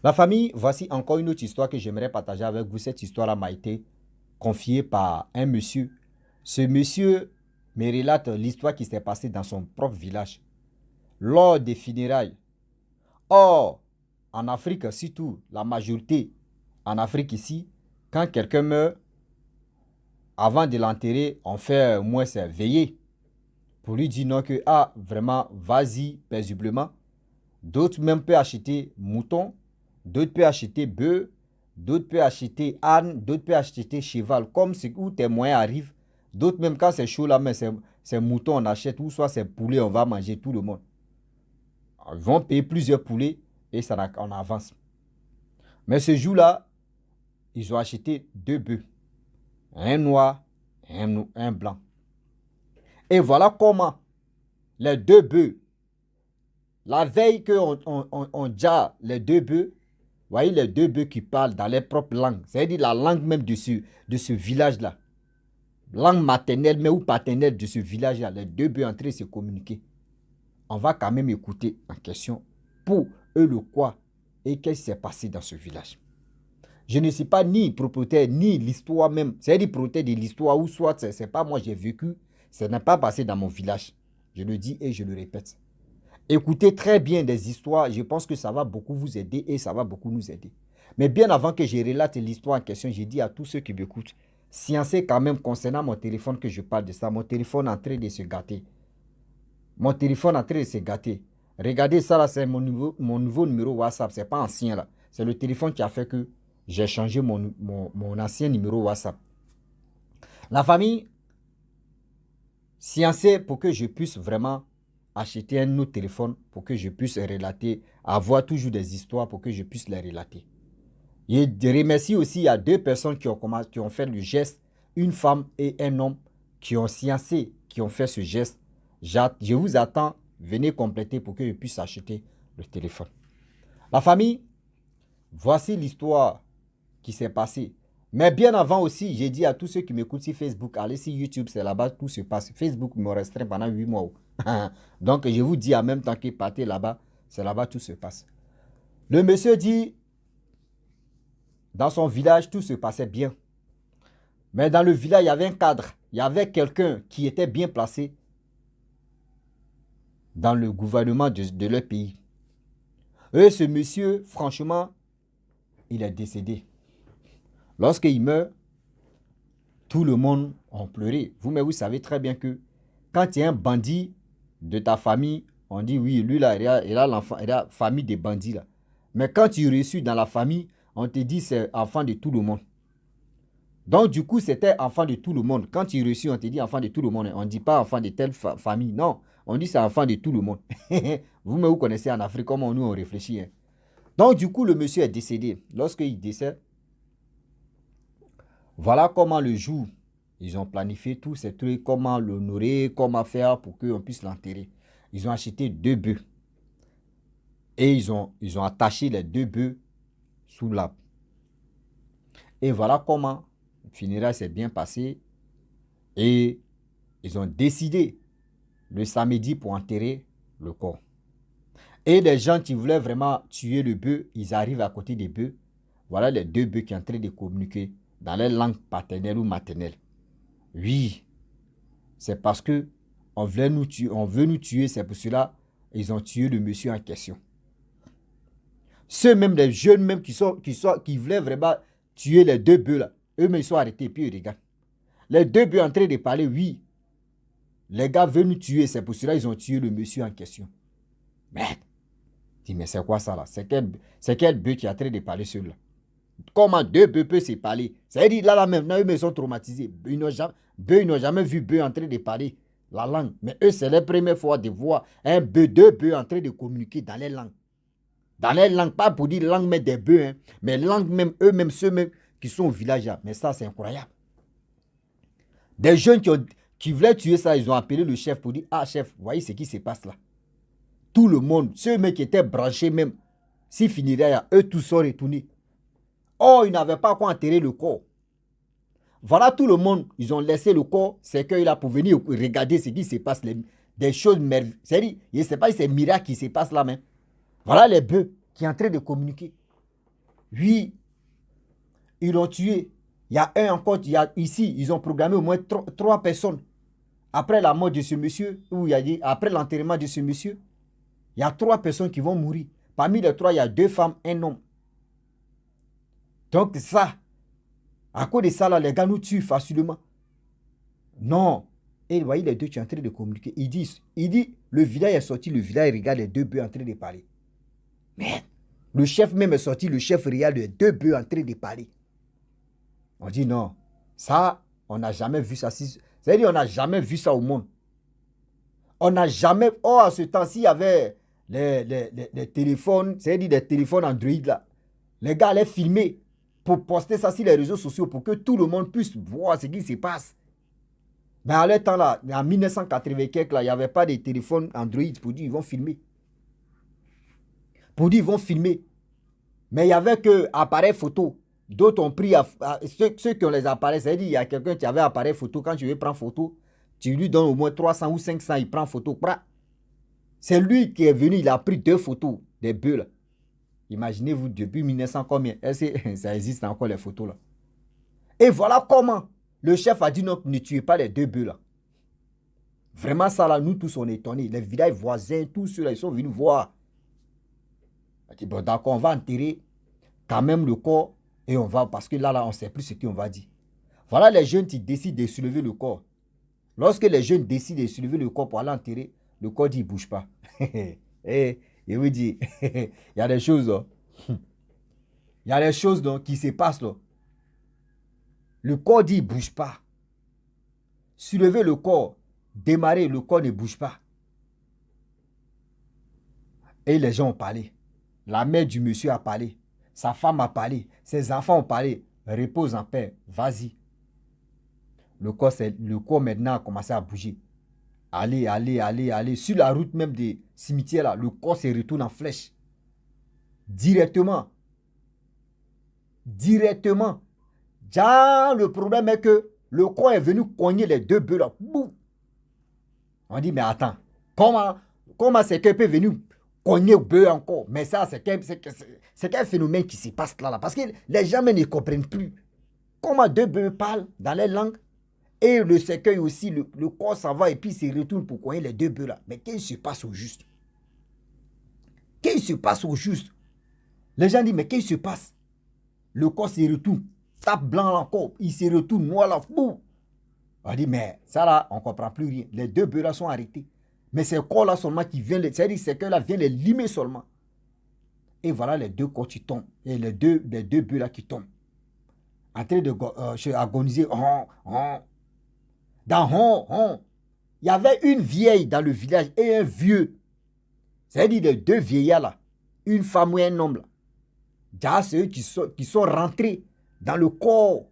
La famille, voici encore une autre histoire que j'aimerais partager avec vous. Cette histoire-là m'a été confiée par un monsieur. Ce monsieur me relate l'histoire qui s'est passée dans son propre village lors des funérailles. Or, en Afrique, surtout la majorité en Afrique ici, quand quelqu'un meurt, avant de l'enterrer, on fait au moins veiller pour lui dire non que, ah, vraiment, vas-y paisiblement. D'autres même peuvent acheter mouton, d'autres peuvent acheter bœuf, d'autres peuvent acheter âne, d'autres peuvent acheter cheval. Comme c'est où tes moyens arrivent. D'autres même quand c'est chaud là, mais c'est mouton on achète, ou soit c'est poulet, on va manger tout le monde. Ils vont payer plusieurs poulets et ça en avance. Mais ce jour-là, ils ont acheté deux bœufs. Un noir et un blanc. Et voilà comment les deux bœufs, la veille qu'on on les deux bœufs, vous voyez les deux bœufs qui parlent dans leur propre langue, c'est-à-dire la langue même de ce village-là, langue maternelle mais ou paternelle de ce village-là, les deux bœufs en train de se communiquer. On va quand même écouter en question pour eux le quoi et qu'est-ce qui s'est passé dans ce village. Je ne suis pas ni propriétaire, ni l'histoire même. C'est-à-dire propriétaire de l'histoire ou soit c'est pas moi j'ai vécu, ça n'est pas passé dans mon village. Je le dis et je le répète. Écoutez très bien des histoires, je pense que ça va beaucoup vous aider et ça va beaucoup nous aider. Mais bien avant que je relate l'histoire en question, j'ai dit à tous ceux qui m'écoutent, sciencez quand même concernant mon téléphone que je parle de ça. Mon téléphone est en train de se gâter. Mon téléphone est en train de se gâter. Regardez ça là, c'est mon nouveau numéro WhatsApp, c'est pas ancien là. C'est le téléphone qui a fait que j'ai changé mon ancien numéro WhatsApp. La famille, sciencez pour que je puisse vraiment acheter un autre téléphone pour que je puisse relater, avoir toujours des histoires pour que je puisse les relater. Et je remercie aussi à deux personnes qui ont fait le geste, une femme et un homme qui ont sciencé, qui ont fait ce geste. Je vous attends, venez compléter pour que je puisse acheter le téléphone. La famille, voici l'histoire qui s'est passée. Mais bien avant aussi, j'ai dit à tous ceux qui m'écoutent sur Facebook, allez sur YouTube, c'est là-bas que tout se passe. Facebook me restreint pendant 8 mois. Donc, je vous dis en même temps que partez là-bas, c'est là-bas que tout se passe. Le monsieur dit, dans son village, tout se passait bien. Mais dans le village, il y avait un cadre. Il y avait quelqu'un qui était bien placé dans le gouvernement de leur pays. Et ce monsieur, franchement, il est décédé. Lorsqu'il meurt, tout le monde a pleuré. Mais vous savez très bien que quand il y a un bandit de ta famille, on dit oui, lui là, il a l'enfant, il a famille des bandits là. Mais quand tu es reçu dans la famille, on te dit c'est enfant de tout le monde. Donc du coup, c'était enfant de tout le monde. Quand tu es reçu, on te dit enfant de tout le monde. On ne dit pas enfant de telle famille. Non, on dit c'est enfant de tout le monde. Vous connaissez en Afrique comment nous on réfléchit. Hein. Donc du coup, le monsieur est décédé. Lorsqu'il décède, voilà comment le jour, ils ont planifié tous ces trucs, comment l'honorer, comment faire pour qu'on puisse l'enterrer. Ils ont acheté deux bœufs. Et ils ont attaché les deux bœufs sous l'arbre. Et voilà comment le funérail s'est bien passé. Et ils ont décidé le samedi pour enterrer le corps. Et les gens qui voulaient vraiment tuer le bœuf, ils arrivent à côté des bœufs. Voilà les deux bœufs qui sont en train de communiquer dans leur langue paternelle ou maternelle. Oui, c'est parce que on veut nous tuer, c'est pour cela ils ont tué le monsieur en question. Ceux même les jeunes même qui voulaient vraiment tuer les deux bœufs là, eux-mêmes ils sont arrêtés et puis ils regardent. Les deux bœufs en train de parler, oui. Les gars veulent nous tuer, c'est pour cela qu'ils ont tué le monsieur en question. Merde. Dis, mais c'est quoi ça là? C'est quel bœuf qui est en train de parler celui-là? Comment deux bœufs peuvent se parler? C'est-à-dire là maintenant, eux ils sont traumatisés. Ils n'ont jamais vu bœuf en train de parler la langue. Mais eux, c'est la première fois de voir un bœuf, deux bœufs en train de communiquer dans les langues. Dans les langues, pas pour dire langue mais des bœufs, hein, mais langue même, eux-mêmes, ceux-mêmes qui sont au village là. Mais ça, c'est incroyable. Des jeunes qui voulaient tuer ça, ils ont appelé le chef pour dire, ah chef, voyez ce qui se passe là. Tout le monde, ceux-mêmes qui étaient branchés même, s'ils finiraient, eux tous sont retournés. Oh, ils n'avaient pas quoi enterrer le corps. Voilà tout le monde, ils ont laissé le corps, c'est qu'il a pour venir regarder ce qui se passe, des choses merveilleuses. C'est-à-dire, je ne sais pas si c'est un miracle qui se passe là même. Voilà les bœufs qui sont en train de communiquer. Oui, ils l'ont tué. Il y a un encore, ici, ils ont programmé au moins 3 personnes. Après la mort de ce monsieur, ou il y a dit, après l'enterrement de ce monsieur, il y a 3 personnes qui vont mourir. Parmi les 3, il y a 2 femmes, un homme. Donc ça, à cause de ça, là, les gars nous tuent facilement. Non. Et vous voyez, les deux, tu es en train de communiquer. Il dit, le village est sorti, le village regarde les 2 bœufs en train de parler. Merde. Le chef même est sorti, le chef regarde les 2 bœufs en train de parler. On dit non. Ça, on n'a jamais vu ça. C'est-à-dire, on n'a jamais vu ça au monde. On n'a jamais... Oh, à ce temps-ci, il y avait les téléphones, c'est-à-dire des téléphones Android là. Les gars allaient filmer pour poster ça sur les réseaux sociaux pour que tout le monde puisse voir ce qui se passe. Mais à l'époque temps là, en 1980 quelques là, il n'y avait pas de téléphone Android pour dire ils vont filmer. Pour dire ils vont filmer. Mais il n'y avait que appareil photo. D'autres ont pris, ceux qui ont les appareils, c'est-à-dire il y a quelqu'un qui avait appareil photo, quand tu veux prendre photo, tu lui donnes au moins 300 ou 500, il prend photo. C'est lui qui est venu, il a pris 2 photos des bœufs là. Imaginez-vous, depuis 1900 combien? Est-ce que ça existe encore les photos là? Et voilà comment le chef a dit non, ne tuez pas les 2 bœufs là. Vraiment ça là, nous tous on est étonnés. Les villages voisins, tous ceux là, ils sont venus voir. On dit bon d'accord, on va enterrer quand même le corps et on va, parce que là on ne sait plus ce qu'on va dire. Voilà les jeunes qui décident de soulever le corps. Lorsque les jeunes décident de soulever le corps pour aller enterrer, le corps dit il ne bouge pas. Et il vous dit, il y a des choses là. Il y a des choses là, qui se passent là. Le corps dit il ne bouge pas. Soulever le corps, démarrer, le corps ne bouge pas. Et les gens ont parlé. La mère du monsieur a parlé. Sa femme a parlé. Ses enfants ont parlé. Repose en paix. Vas-y. Le corps maintenant a commencé à bouger. Allez. Sur la route même des cimetières, là, le corps se retourne en flèche. Directement. Le problème est que le corps est venu cogner les 2 bœufs là. Boum. On dit, mais attends, comment c'est qu'elle peut venir cogner au bœuf encore? Mais ça, c'est quel phénomène qui se passe là? Parce que les gens ne comprennent plus. Comment 2 bœufs parlent dans les langues et le cercueil aussi, le corps s'en va et puis se retourne pour cogner les 2 bœufs là. Mais qu'est-ce qui se passe au juste? Les gens disent, mais qu'est-ce qui se passe? Le corps se retourne, tape blanc encore, il se retourne noir là, boum. On dit, mais ça là, on ne comprend plus rien. Les 2 bœufs là sont arrêtés. Mais ces corps là seulement qui viennent, c'est-à-dire ces corps là viennent les limer seulement. Et voilà les 2 corps qui tombent. Et les deux bœufs là qui tombent. En train de agoniser. Il y avait une vieille dans le village et un vieux. C'est-à-dire les 2 vieillards là. Une femme ou un homme là. Déjà, c'est eux qui sont rentrés dans le corps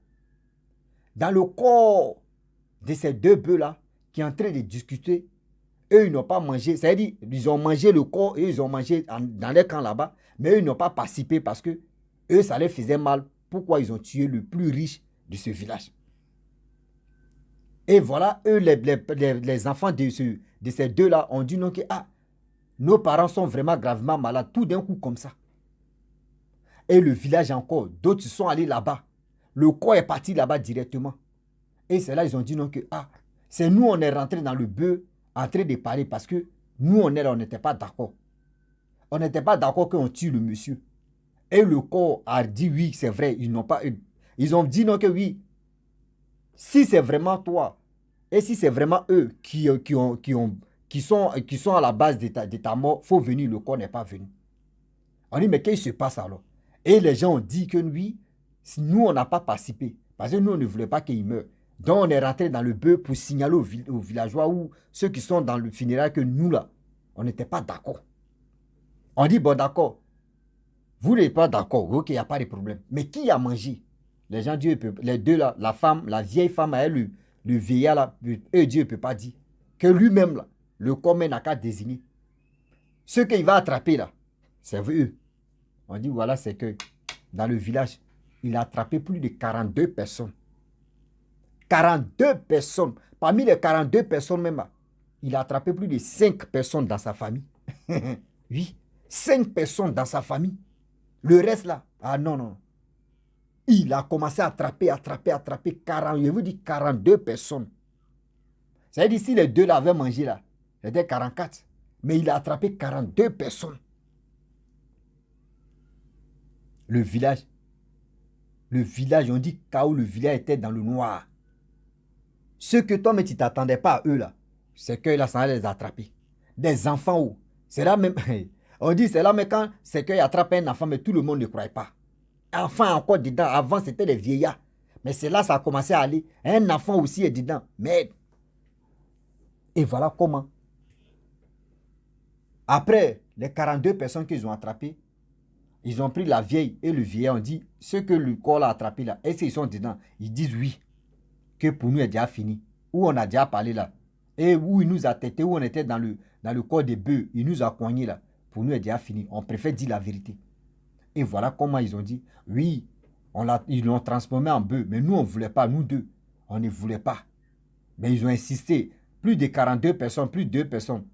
de ces 2 bœufs là, qui sont en train de discuter. Eux, ils n'ont pas mangé, c'est-à-dire, ils ont mangé le corps et ils ont mangé dans les camps là-bas, mais eux, ils n'ont pas participé parce que eux, ça les faisait mal. Pourquoi ils ont tué le plus riche de ce village? Et voilà, eux, les enfants de ces 2 là ont dit non, que nos parents sont vraiment gravement malades, tout d'un coup comme ça. Et le village encore, d'autres sont allés là-bas. Le corps est parti là-bas directement. Et c'est là ils ont dit non, que c'est nous, on est rentré dans le bœuf en train de parler parce que nous, on n'était pas d'accord. On n'était pas d'accord qu'on tue le monsieur. Et le corps a dit oui, c'est vrai. Ils ont dit non, que oui. Si c'est vraiment toi, et si c'est vraiment eux qui sont à la base de ta mort, il faut venir, le corps n'est pas venu. On dit, mais qu'est-ce qui se passe alors? Et les gens ont dit que oui, nous, on n'a pas participé. Parce que nous, on ne voulait pas qu'il meure. Donc, on est rentré dans le bœuf pour signaler aux villageois ou ceux qui sont dans le funérail que nous, là, on n'était pas d'accord. On dit, bon, d'accord. Vous n'êtes pas d'accord. Ok, il n'y a pas de problème. Mais qui a mangé? Les gens disent, les 2 là, la femme, la vieille femme, elle, le vieillard là, Dieu ne peut pas dire. Que lui-même, là, le corps n'a qu'à désigner. Ceux qu'il va attraper, là, c'est eux. On dit, voilà, c'est que dans le village, il a attrapé plus de 42 personnes. 42 personnes. Parmi les 42 personnes même, il a attrapé plus de 5 personnes dans sa famille. Oui, 5 personnes dans sa famille. Le reste là, Ah non, non. Il a commencé à attraper 40, je vous dis 42 personnes. C'est-à-dire si les deux l'avaient mangé là, c'était 44. Mais il a attrapé 42 personnes. Le village, on dit où le village était dans le noir. Ceux que toi, mais tu ne t'attendais pas à eux là, c'est que là, ça allait les attraper. Des enfants où c'est là même, on dit c'est là, mais quand c'est qu'il attrape un enfant, mais tout le monde ne croit pas. Enfant encore dedans, avant c'était les vieillards. Mais c'est là ça a commencé à aller. Un enfant aussi est dedans. Mais, et voilà comment. Après les 42 personnes qu'ils ont attrapées, ils ont pris la vieille et le vieillard. On dit, ceux que le corps a attrapé là, est-ce qu'ils sont dedans? Ils disent oui, que pour nous est déjà fini. Où on a déjà parlé là. Et où il nous a têté, où on était dans le corps des bœufs, il nous a coigné là. Pour nous est déjà fini. On préfère dire la vérité. Et voilà comment ils ont dit, oui, ils l'ont transformé en bœuf. Mais nous, on ne voulait pas, nous deux. On ne voulait pas. Mais ils ont insisté. Plus de 42 personnes, plus de 2 personnes.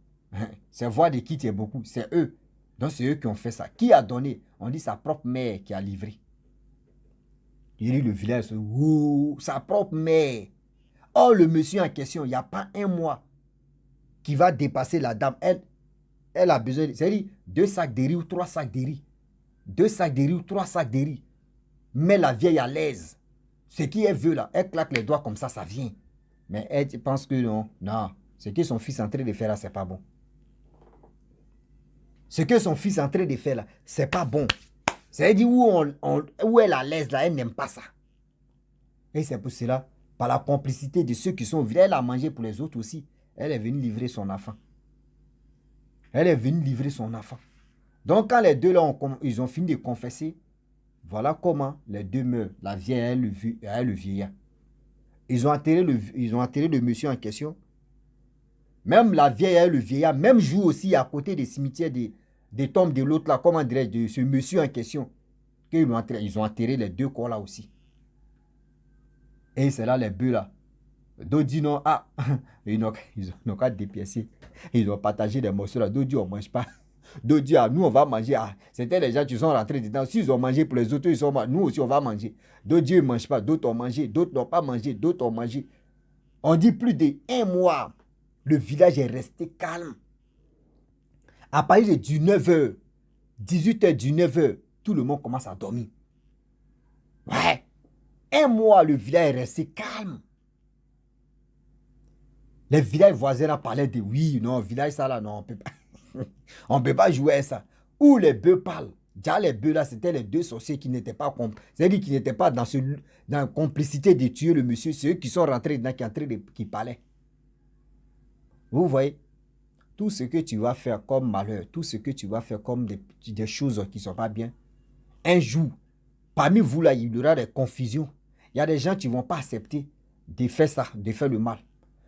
C'est voir de qui tu es beaucoup. C'est eux. Donc c'est eux qui ont fait ça. Qui a donné? On dit sa propre mère qui a livré. Il dit le village, sa propre mère. Oh, le monsieur en question, il n'y a pas un mois qui va dépasser la dame. Elle a besoin, c'est-à-dire 2 sacs de riz ou 3 sacs de riz. 2 sacs de riz ou 3 sacs de riz. Mais la vieille à l'aise. Ce qu'elle veut là, elle claque les doigts comme ça vient. Mais elle pense que non, non. Ce que son fils est en train de faire là, c'est pas bon. Ce que son fils est en train de faire là, c'est pas bon. C'est-à-dire où elle est à l'aise là, elle n'aime pas ça. Et c'est pour cela, par la complicité de ceux qui sont venus, elle a mangé pour les autres aussi. Elle est venue livrer son enfant. Elle est venue livrer son enfant. Donc quand les deux là, ils ont fini de confesser, voilà comment les deux meurent. La vieille et le vieillard. Ils ont enterré le monsieur en question. Même la vieille et le vieillard, même jour aussi à côté des cimetières des tombes de l'autre là, comment dirais-je, de ce monsieur en question. Ils ont enterré les deux corps là aussi. Et c'est là les bœufs là. D'autres disent non, ah, ils n'ont qu'à dépiécer. Ils ont partagé des morceaux là. D'autres disent on ne mange pas. D'autres disent, ah, nous on va manger. Ah, c'était les gens qui sont rentrés dedans. S'ils ont mangé pour les autres, nous aussi on va manger. D'autres disent ils ne mangent pas. D'autres ont mangé. D'autres n'ont pas mangé. D'autres ont mangé. On dit plus d'1 mois. Le village est resté calme. À partir de 19h, 18h, 19h, tout le monde commence à dormir. Ouais. 1 mois, le village est resté calme. Les villages voisins là parlaient de oui, non, village ça là, non, on peut pas. On ne peut pas jouer à ça. Où les bœufs parlent. Déjà les bœufs là, c'était les deux sorciers qui n'étaient pas c'est-à-dire qui n'étaient pas dans la complicité de tuer le monsieur. C'est eux qui sont rentrés dedans, qui parlaient. Vous voyez, tout ce que tu vas faire comme malheur, tout ce que tu vas faire comme des choses qui ne sont pas bien, un jour, parmi vous là, il y aura des confusions. Il y a des gens qui ne vont pas accepter de faire ça, de faire le mal.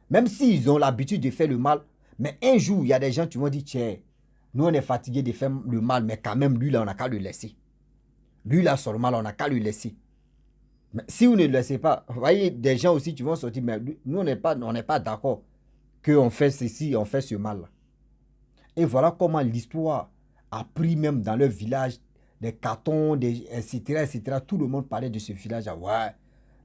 Même s'ils ont l'habitude de faire le mal, mais un jour, il y a des gens qui vont dire, tiens, nous on est fatigués de faire le mal, mais quand même, lui là, on n'a qu'à le laisser. Lui là, sur le mal, on n'a qu'à le laisser. Mais si vous ne le laissez pas, vous voyez, des gens aussi qui vont sortir, mais nous on n'est pas d'accord qu'on fait ceci, on fait ce mal là. Et voilà comment l'histoire a pris même dans leur village des cartons, etc., etc. Tout le monde parlait de ce village-là. Ouais,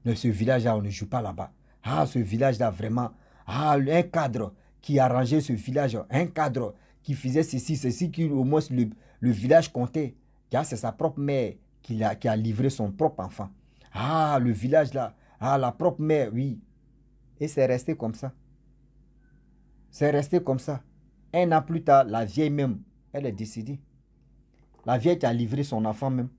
de ce village-là, on ne joue pas là-bas. Ah, ce village-là, vraiment. Ah, un cadre qui arrangeait ce village. Un cadre qui faisait ceci, qui au moins le village comptait. C'est sa propre mère qui a livré son propre enfant. Ah, le village-là. Ah, la propre mère, oui. Et c'est resté comme ça. C'est resté comme ça. 1 an plus tard, la vieille même, elle est décédée. La vieille qui a livré son enfant même.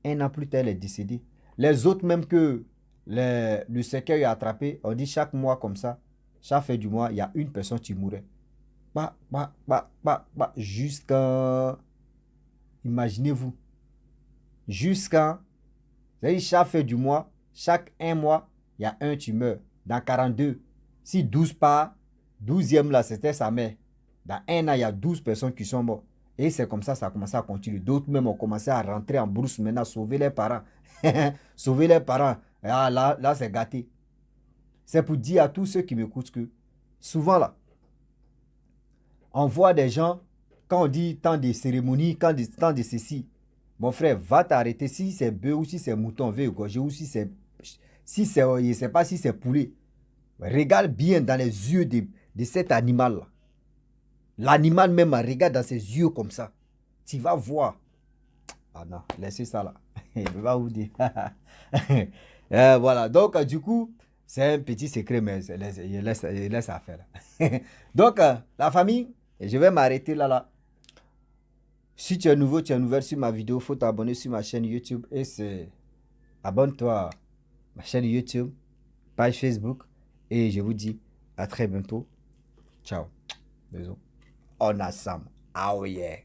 1 an plus tard, elle est décédée. Les autres même que le cercueil a attrapé, on dit chaque mois comme ça, chaque fin du mois, il y a une personne qui mourait. Jusqu'à... Imaginez-vous. Jusqu'à... C'est-à-dire chaque fin du mois, chaque 1 mois, il y a un qui meurt. Dans 42, si 12 part, 12e là, c'était sa mère. Dans 1 an, il y a 12 personnes qui sont mortes. Et c'est comme ça a commencé à continuer. D'autres même ont commencé à rentrer en brousse maintenant, sauver les parents. Sauver les parents. Ah, là c'est gâté. C'est pour dire à tous ceux qui m'écoutent que souvent là, on voit des gens, quand on dit tant de cérémonies, tant de ceci, mon frère, va t'arrêter. Si c'est bœuf ou si c'est mouton, va égorger ou si c'est, je ne sais pas si c'est poulet. Regarde bien dans les yeux de cet animal-là. L'animal même regarde dans ses yeux comme ça. Tu vas voir. Ah non, laissez ça là. Je ne vais pas vous dire. Voilà, donc du coup, c'est un petit secret, mais je laisse à faire. Donc, la famille, je vais m'arrêter là. Si tu es nouveau, tu es nouvelle sur ma vidéo, il faut t'abonner sur ma chaîne YouTube et c'est abonne-toi à ma chaîne YouTube, page Facebook et je vous dis à très bientôt. Ciao. Bisous. On a Sam. Ah oui. Yeah.